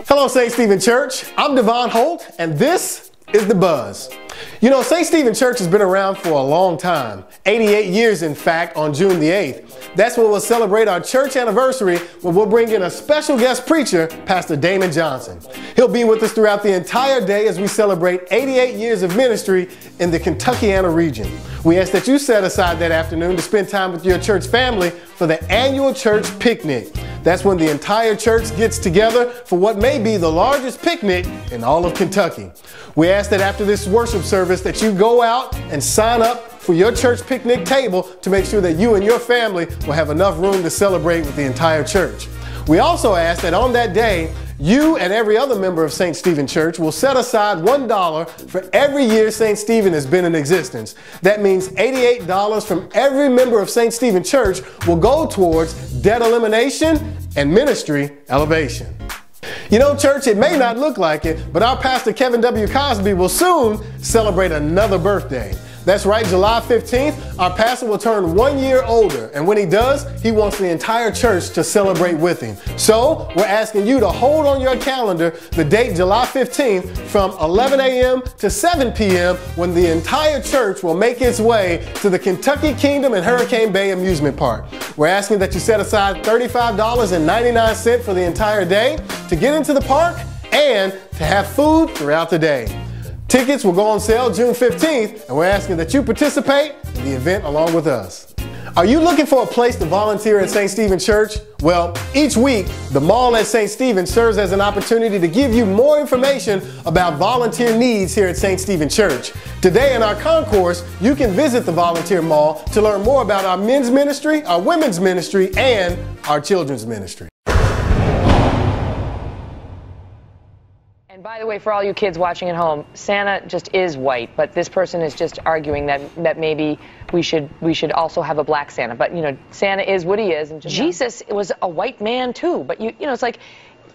Hello, St. Stephen Church. I'm Devon Holt, and this is The Buzz. You know, St. Stephen Church has been around for a long time, 88 years in fact, on June the 8th. That's when we'll celebrate our church anniversary, when we'll bring in a special guest preacher, Pastor Damon Johnson. He'll be with us throughout the entire day as we celebrate 88 years of ministry in the Kentuckiana region. We ask that you set aside that afternoon to spend time with your church family for the annual church picnic. That's when the entire church gets together for what may be the largest picnic in all of Kentucky. We ask that after this worship service that you go out and sign up for your church picnic table to make sure that you and your family will have enough room to celebrate with the entire church. We also ask that on that day, you and every other member of St. Stephen Church will set aside $1 for every year St. Stephen has been in existence. That means $88 from every member of St. Stephen Church will go towards debt elimination and ministry elevation. You know, church, it may not look like it, but our pastor Kevin W. Cosby will soon celebrate another birthday. That's right, July 15th, our pastor will turn 1 year older. And when he does, he wants the entire church to celebrate with him. So we're asking you to hold on your calendar the date July 15th from 11 a.m. to 7 p.m. when the entire church will make its way to the Kentucky Kingdom and Hurricane Bay Amusement Park. We're asking that you set aside $35.99 for the entire day to get into the park and to have food throughout the day. Tickets will go on sale June 15th, and we're asking that you participate in the event along with us. Are you looking for a place to volunteer at St. Stephen Church? Well, each week, the Mall at St. Stephen serves as an opportunity to give you more information about volunteer needs here at St. Stephen Church. Today in our concourse, you can visit the Volunteer Mall to learn more about our men's ministry, our women's ministry, and our children's ministry. And by the way, for all you kids watching at home, Santa just is white, but this person is just arguing that maybe we should also have a black Santa. But you know, Santa is what he is, and Jesus was a white man too. But you know, it's like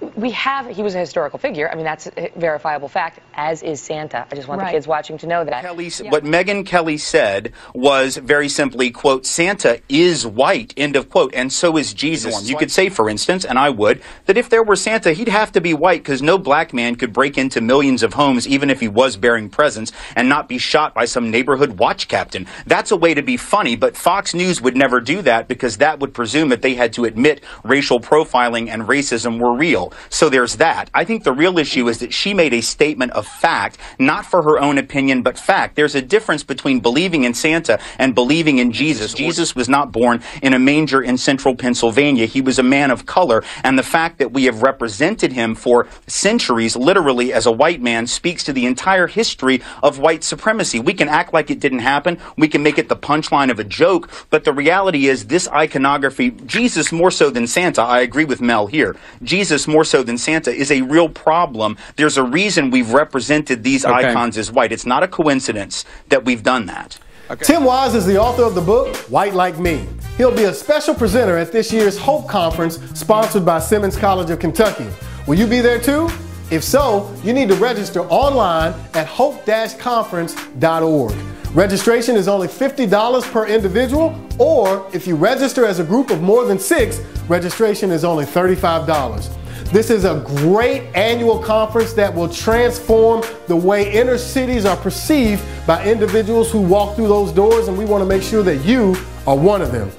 he was a historical figure. I mean, that's a verifiable fact, as is Santa. I just want the kids watching to know that. What Megyn Kelly said was very simply, quote, Santa is white, end of quote, and so is Jesus. You could say, for instance, and I would, that if there were Santa, he'd have to be white because no black man could break into millions of homes, even if he was bearing presents, and not be shot by some neighborhood watch captain. That's a way to be funny, but Fox News would never do that because that would presume that they had to admit racial profiling and racism were real. So there's that. I think the real issue is that she made a statement of fact, not for her own opinion, but fact. There's a difference between believing in Santa and believing in Jesus. Jesus was not born in a manger in central Pennsylvania. He was a man of color, and the fact that we have represented him for centuries, literally as a white man, speaks to the entire history of white supremacy. We can act like it didn't happen. We can make it the punchline of a joke, but the reality is this iconography, Jesus more so than Santa, I agree with Mel here, Jesus more so than Santa is a real problem. There's a reason we've represented these icons as white. It's not a coincidence that we've done that. Tim Wise is the author of the book, White Like Me. He'll be a special presenter at this year's Hope Conference sponsored by Simmons College of Kentucky. Will you be there too? If so, you need to register online at hope-conference.org. Registration is only $50 per individual, or if you register as a group of more than 6, registration is only $35. This is a great annual conference that will transform the way inner cities are perceived by individuals who walk through those doors, and we want to make sure that you are one of them.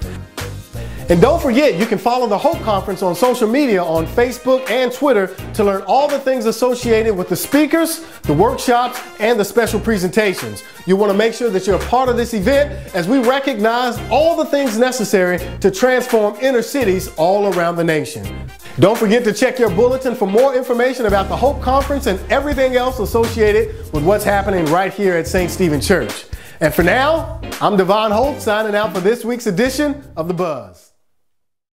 And don't forget, you can follow the Hope Conference on social media on Facebook and Twitter to learn all the things associated with the speakers, the workshops, and the special presentations. You want to make sure that you're a part of this event as we recognize all the things necessary to transform inner cities all around the nation. Don't forget to check your bulletin for more information about the Hope Conference and everything else associated with what's happening right here at St. Stephen Church. And for now, I'm Devon Holt signing out for this week's edition of The Buzz.